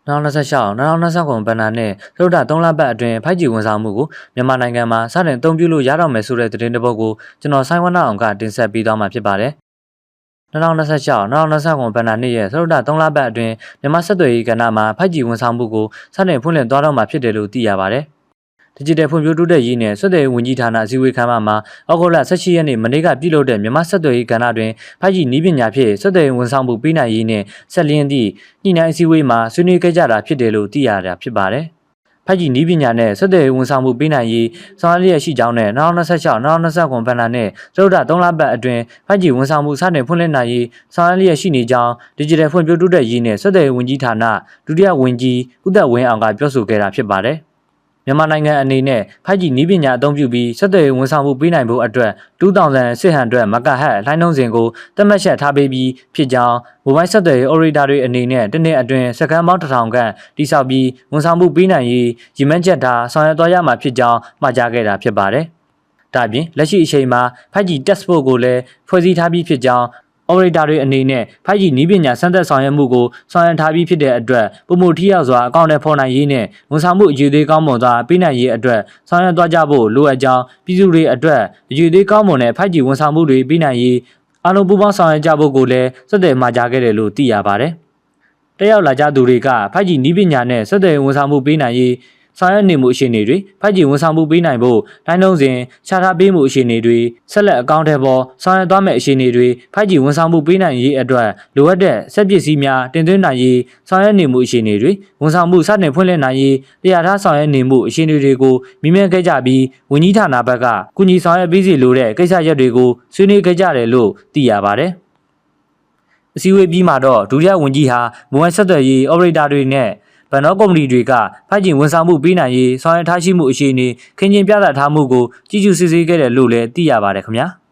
2026 2029ဘဏ္ဍာနှစ်စတုတ္ထ3လပတ်အတွင်း5G ဝန်ဆောင်မှုကိုမြန်မာနိုင်ငံမှာစတင်အသုံးပြုလို့ရတော့မယ်ဆိုတဲ့သတင်းတစ်ပုဒ်ကိုကျွန်တော်ဆိုင်းဝနအောင်ကတင်ဆက်ပေးသွားမှာဖြစ်ပါတယ်။2026 2029ဘဏ္ဍာနှစ်ရဲ့စတုတ္ထ3လပတ်အတွင်းမြန်မာဆက်သွယ်ရေးကဏ္ဍမှာ 5G ဝန်ဆောင်မှုကိုစတင်ဖွင့်လှစ်သွားတော့မှာဖြစ်တယ်လို့သိရပါတယ်။ Digital ဖွံ့ဖြိုးတိုးတက်ရေးနဲ့ဆက်သွယ်ရေးဝန်ကြီးဌာနအစည်းအဝေးခန်းမမှာဩဂုတ်လ18ရက်နေ့မနေ့ကပြုလုပ်တဲ့မြန်မာဆက်သွယ်ရေးကဏ္ဍတွင် 5G နည်းပညာဖြင့်ဆက်သွယ်ရေးဝန်ဆောင်မှုပေးနိုင်ရေးနဲ့ဆက်လျင်းသည့်ညှိနှိုင်းအစည်းအဝေးမှာဆွေးနွေးခဲ့ကြတာဖြစ်တယ်လို့သိရတာဖြစ်ပါတယ်။ 5G နည်းပညာနဲ့ဆက်သွယ်ရေးဝန်ဆောင်မှုပေးနိုင်ရေးဆောင်ရွက်လျက်ရှိကြောင်းနဲ့2026 2029ဘဏ္ဍာနှစ်စတုတ္ထ3လပတ်အတွင်း 5G ဝန်ဆောင်မှုစတင်ဖွင့်လှစ်နိုင်ရေးဆောင်ရွက်လျက်ရှိနေကြောင်း Digital ဖွံ့ဖြိုးတိုးတက်ရေးနဲ့ဆက်သွယ်ရေးဝန်ကြီးဌာနဒုတိယဝန်ကြီးဦးသက်ဝင်းအောင်ကပြောဆိုခဲ့တာဖြစ်ပါတယ်။မြန်မာနိုင်ငံအနေနဲ့ 5G နည်းပညာအသုံးပြုပြီးဆက်သွယ်ရေးဝန်ဆောင်မှုပေးနိုင်ဖို့အတွက်2600 MHz လိုင်းနှုန်းစဉ်ကိုသတ်မှတ်ချက်ထားပေးပြီးဖြစ်ကြောင်းမိုဘိုင်းဆက်သွယ်ရေး operator တွေအနေနဲ့တစ်နှစ်အတွင်းစက္ကန့်ပေါင်း1000ခန့်တိစောက်ပြီးဝန်ဆောင်မှုပေးနိုင်ရေးရည်မှန်းချက်ထားဆောင်ရွက်သွားရမှာဖြစ်ကြောင်းမှာကြားခဲ့တာဖြစ်ပါတယ်။ဒါ့အပြင်လက်ရှိအချိန်မှာ 5G test port ကိုလည်းဖွဲ့စည်းထားပြီးဖြစ်ကြောင်း operator တွေအနေနဲ့ 5G နည်းပညာစမ်းသပ်ဆောင်ရွက်မှုကိုဆောင်ရွက်ထားပြီးဖြစ်တဲ့အတွက်ပုံမှန်ထိရောက်စွာအကောင့်ထဲပေါ်နိုင်ရေးနဲ့ဝန်ဆောင်မှုအရေးသေးကောင်းမွန်စွာပေးနိုင်ရေးအတွက်ဆောင်ရွက်သွားကြဖို့လိုအပ်ကြောင်းပြည်သူတွေအတွက်အရေးသေးကောင်းမွန်တဲ့ 5G ဝန်ဆောင်မှုတွေပေးနိုင်ရေးအားလုံးပူးပေါင်းဆောင်ရွက်ကြဖို့ကိုလည်းဆက်သွယ်မှာကြားခဲ့တယ်လို့သိရပါတယ်။တက်ရောက်လာကြသူတွေက 5G နည်းပညာနဲ့ဆက်သွယ်ရေးဝန်ဆောင်မှုပေးနိုင်ရေးဆောင်ရွက်နေမှုအခြေအနေတွေ 5G ဝန်ဆောင်မှုပေးနိုင်ဖို့လိုင်းနှုန်းစဉ်ချထားပေးမှုအခြေအနေတွေဆက်လက်အကောင့်ထဲပေါ်ဆောင်ရွက်သွားမယ့်အခြေအနေတွေ 5G ဝန်ဆောင်မှုပေးနိုင်ရေးအတွက်လိုအပ်တဲ့စက်ပစ္စည်းများတင်သွင်းနိုင်ရေးဆောင်ရွက်နေမှုအခြေအနေတွေဝန်ဆောင်မှုစတင်ဖွင့်လှစ်နိုင်ရေးတရားထားဆောင်ရွက်နေမှုအခြေအနေတွေကိုမြင်မြင်ခဲ့ကြပြီးဝန်ကြီးဌာနဘက်ကကုညီဆောင်ရွက်ပေးစီလိုတဲ့ကိစ္စရပ်တွေကိုဆွေးနွေးခဲ့ကြတယ်လို့သိရပါတယ်။အစည်းအဝေးပြီးမှတော့ဒုတိယဝန်ကြီးဟာမိုဘိုင်းဆက်သွယ်ရေး operator တွေနဲ့ဗန်တော့ကုမ္ပဏီတွေက 5G ဝန်ဆောင်မှုပေးနိုင်ရေးဆောင်ရွက်ထားရှိမှုအခြေအနေခင်းကျင်းပြသထားမှုကိုကြည့်ရှုစစ်ဆေးခဲ့တယ်လို့လည်းသိရပါတယ်ခင်ဗျာ။